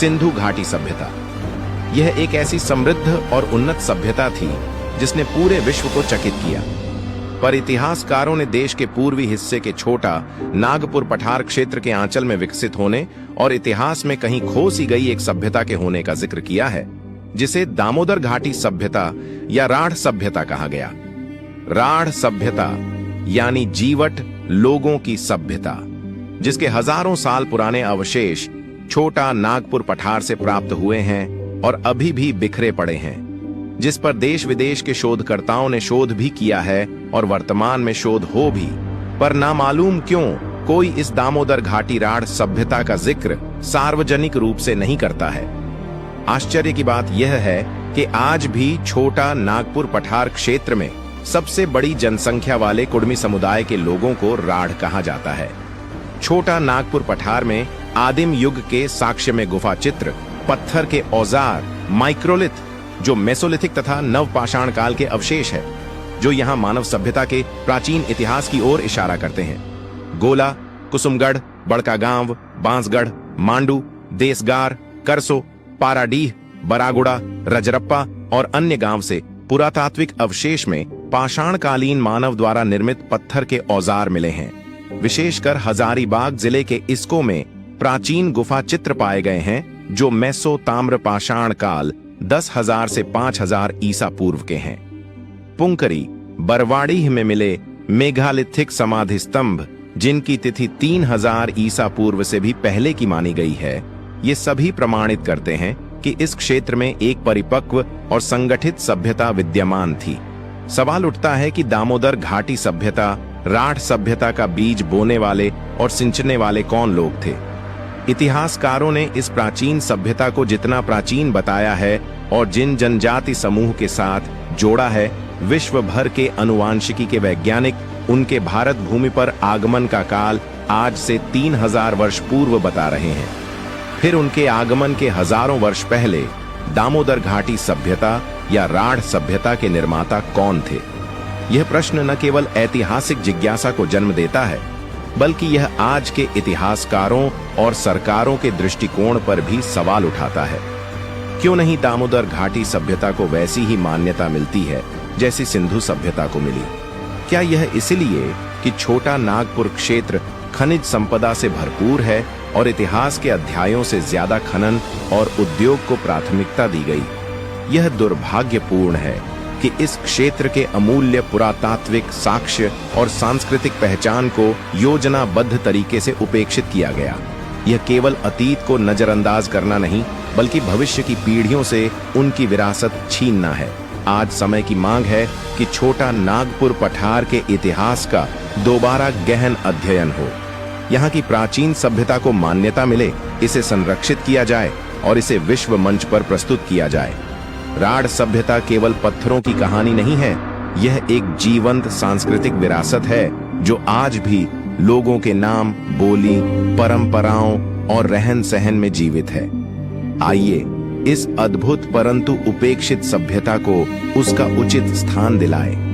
सिंधु घाटी सभ्यता। यह एक ऐसी समृद्ध और उन्नत सभ्यता थी जिसने पूरे विश्व को चकित किया। पर इतिहासकारों ने देश के पूर्वी हिस्से के छोटा नागपुर पठार क्षेत्र के आंचल में विकसित होने और इतिहास में कहीं खो सी गई एक सभ्यता के होने का जिक्र किया है, जिसे दामोदर घाटी सभ्यता या राढ़ सभ्यता कहा गया। राढ़ सभ्यता यानी जीवट लोगों की सभ्यता, जिसके हजारों साल पुराने अवशेष छोटा नागपुर पठार से प्राप्त हुए हैं और अभी भी बिखरे पड़े हैं, जिस पर देश विदेश के शोधकर्ताओं ने शोध भी किया है और वर्तमान में शोध हो भी, पर नामालूम क्यों कोई इस दामोदर घाटी राढ़ सभ्यता का जिक्र सार्वजनिक रूप से नहीं करता है। आश्चर्य की बात यह है कि आज भी छोटा नागपुर पठार क्षेत्र में सबसे बड़ी जनसंख्या वाले कुड़मी समुदाय के लोगों को राढ़ कहा जाता है। छोटा नागपुर पठार में आदिम युग के साक्ष्य में गुफा चित्र, पत्थर के औजार, माइक्रोलिथ जो मेसोलिथिक तथा नवपाषाण काल के अवशेष है, जो यहाँ मानव सभ्यता के प्राचीन इतिहास की ओर इशारा करते हैं। गोला, कुसुमगढ़, बड़कागांव, बांसगढ़, मांडू, देसगार, करसो, पाराडीह, बरागुड़ा, रजरप्पा और अन्य गांव से पुरातात्विक अवशेष में पाषाणकालीन मानव द्वारा निर्मित पत्थर के औजार मिले हैं। विशेषकर हजारीबाग जिले के इस्को में प्राचीन गुफा चित्र पाए गए हैं जो मेसो ताम्र पाषाण काल 10,000 से 5,000 ईसा पूर्व के हैं। पुंकरी, बरवाड़ी में मिले मेघालिथिक समाधि स्तंभ, जिनकी तिथि 3000 ईसा पूर्व से भी पहले की मानी गई है, ये सभी प्रमाणित करते हैं कि इस क्षेत्र में एक परिपक्व और संगठित सभ्यता विद्यमान थी। सवाल उठता है कि दामोदर घाटी सभ्यता, राढ़ सभ्यता का बीज बोने वाले और सिंचने वाले कौन लोग थे? इतिहासकारों ने इस प्राचीन सभ्यता को जितना प्राचीन बताया है और जिन जनजाति समूह के साथ जोड़ा है, विश्व भर के अनुवांशिकी के वैज्ञानिक उनके भारत भूमि पर आगमन का काल आज से 3000 वर्ष पूर्व बता रहे हैं। फिर उनके आगमन के हजारों वर्ष पहले दामोदर घाटी सभ्यता या राढ़ सभ्यता के निर्माता कौन थे? यह प्रश्न न केवल ऐतिहासिक जिज्ञासा को जन्म देता है, बल्कि यह आज के इतिहासकारों और सरकारों के दृष्टिकोण पर भी सवाल उठाता है। क्यों नहीं दामोदर घाटी सभ्यता को वैसी ही मान्यता मिलती है जैसी सिंधु सभ्यता को मिली? क्या यह इसलिए कि छोटा नागपुर क्षेत्र खनिज संपदा से भरपूर है और इतिहास के अध्यायों से ज्यादा खनन और उद्योग को प्राथमिकता दी गई? यह दुर्भाग्यपूर्ण है कि इस क्षेत्र के अमूल्य पुरातात्विक साक्ष्य और सांस्कृतिक पहचान को योजनाबद्ध तरीके से उपेक्षित किया गया। यह केवल अतीत को नजरअंदाज करना नहीं, बल्कि भविष्य की पीढ़ियों से उनकी विरासत छीनना है। आज समय की मांग है कि छोटा नागपुर पठार के इतिहास का दोबारा गहन अध्ययन हो। यहाँ की प्राचीन सभ्यता को मान्यता मिले, इसे संरक्षित किया जाए और इसे विश्व मंच पर प्रस्तुत किया जाए। राढ़ सभ्यता केवल पत्थरों की कहानी नहीं है, यह एक जीवंत सांस्कृतिक विरासत है जो आज भी लोगों के नाम, बोली, परंपराओं और रहन सहन में जीवित है। आइए इस अद्भुत परंतु उपेक्षित सभ्यता को उसका उचित स्थान दिलाएं।